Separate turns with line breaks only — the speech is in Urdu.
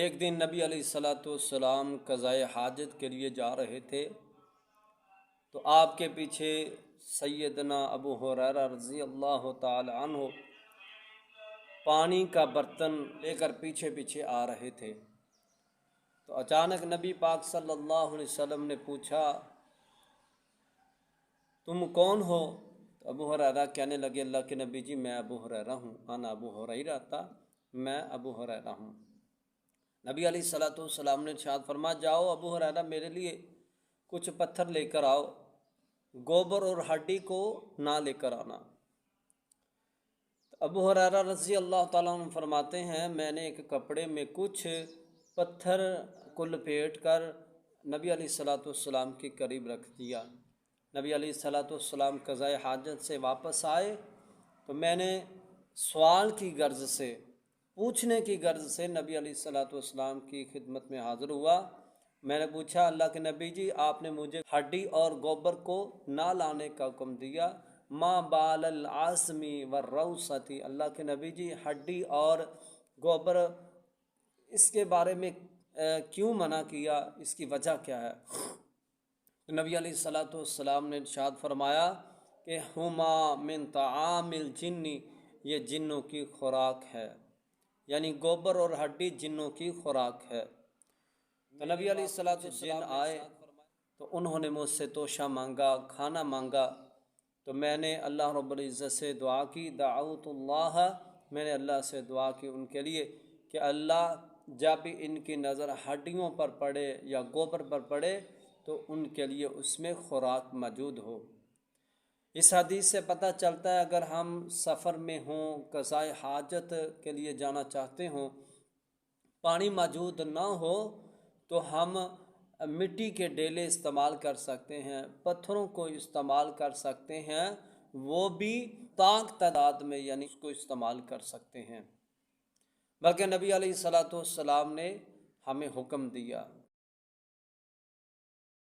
ایک دن نبی علیہ الصلوۃ والسلام قضائے حاجت کے لیے جا رہے تھے تو آپ کے پیچھے سیدنا ابو ہریرہ رضی اللہ تعالی عنہ پانی کا برتن لے کر پیچھے پیچھے آ رہے تھے۔ تو اچانک نبی پاک صلی اللہ علیہ وسلم نے پوچھا تم کون ہو؟ تو ابو ہریرہ کہنے لگے اللہ کے نبی جی میں ابو ہریرہ ہوں، انا ابو ہریرہ تھا، میں ابو ہریرہ ہوں۔ نبی علیہ الصلوۃ والسلام نے ارشاد فرمایا جاؤ ابو ہریرہ میرے لیے کچھ پتھر لے کر آؤ، گوبر اور ہڈی کو نہ لے کر آنا۔ ابو ہریرہ رضی اللہ تعالیٰ عنہ فرماتے ہیں میں نے ایک کپڑے میں کچھ پتھر کو لپیٹ کر نبی علیہ الصلوۃ والسلام کے قریب رکھ دیا۔ نبی علیہ الصلوۃ والسلام قضائے حاجت سے واپس آئے تو میں نے سوال کی غرض سے، پوچھنے کی غرض سے نبی علیہ الصلوۃ والسلام کی خدمت میں حاضر ہوا۔ میں نے پوچھا اللہ کے نبی جی آپ نے مجھے ہڈی اور گوبر کو نہ لانے کا حکم دیا، ما بال العظم والروثۃ، اللہ کے نبی جی ہڈی اور گوبر اس کے بارے میں کیوں منع کیا، اس کی وجہ کیا ہے؟ تو نبی علیہ الصلوۃ والسلام نے ارشاد فرمایا کہ ہما من طعام الجن، یہ جنوں کی خوراک ہے، یعنی گوبر اور ہڈی جنوں کی خوراک ہے۔ تو نبی علیہ الصلوۃ والسلام آئے تو انہوں نے مجھ سے توشہ مانگا، کھانا مانگا، تو میں نے اللہ رب العزت سے دعا کی، دعوت اللہ، میں نے اللہ سے دعا کی ان کے لیے کہ اللہ جب بھی ان کی نظر ہڈیوں پر پڑے یا گوبر پر پڑے تو ان کے لیے اس میں خوراک موجود ہو۔ اس حدیث سے پتہ چلتا ہے اگر ہم سفر میں ہوں، قضائے حاجت کے لیے جانا چاہتے ہوں، پانی موجود نہ ہو تو ہم مٹی کے ڈیلے استعمال کر سکتے ہیں، پتھروں کو استعمال کر سکتے ہیں، وہ بھی طاق تعداد میں، یعنی اس کو استعمال کر سکتے ہیں۔ بلکہ نبی علیہ الصلوۃ والسلام نے ہمیں حکم دیا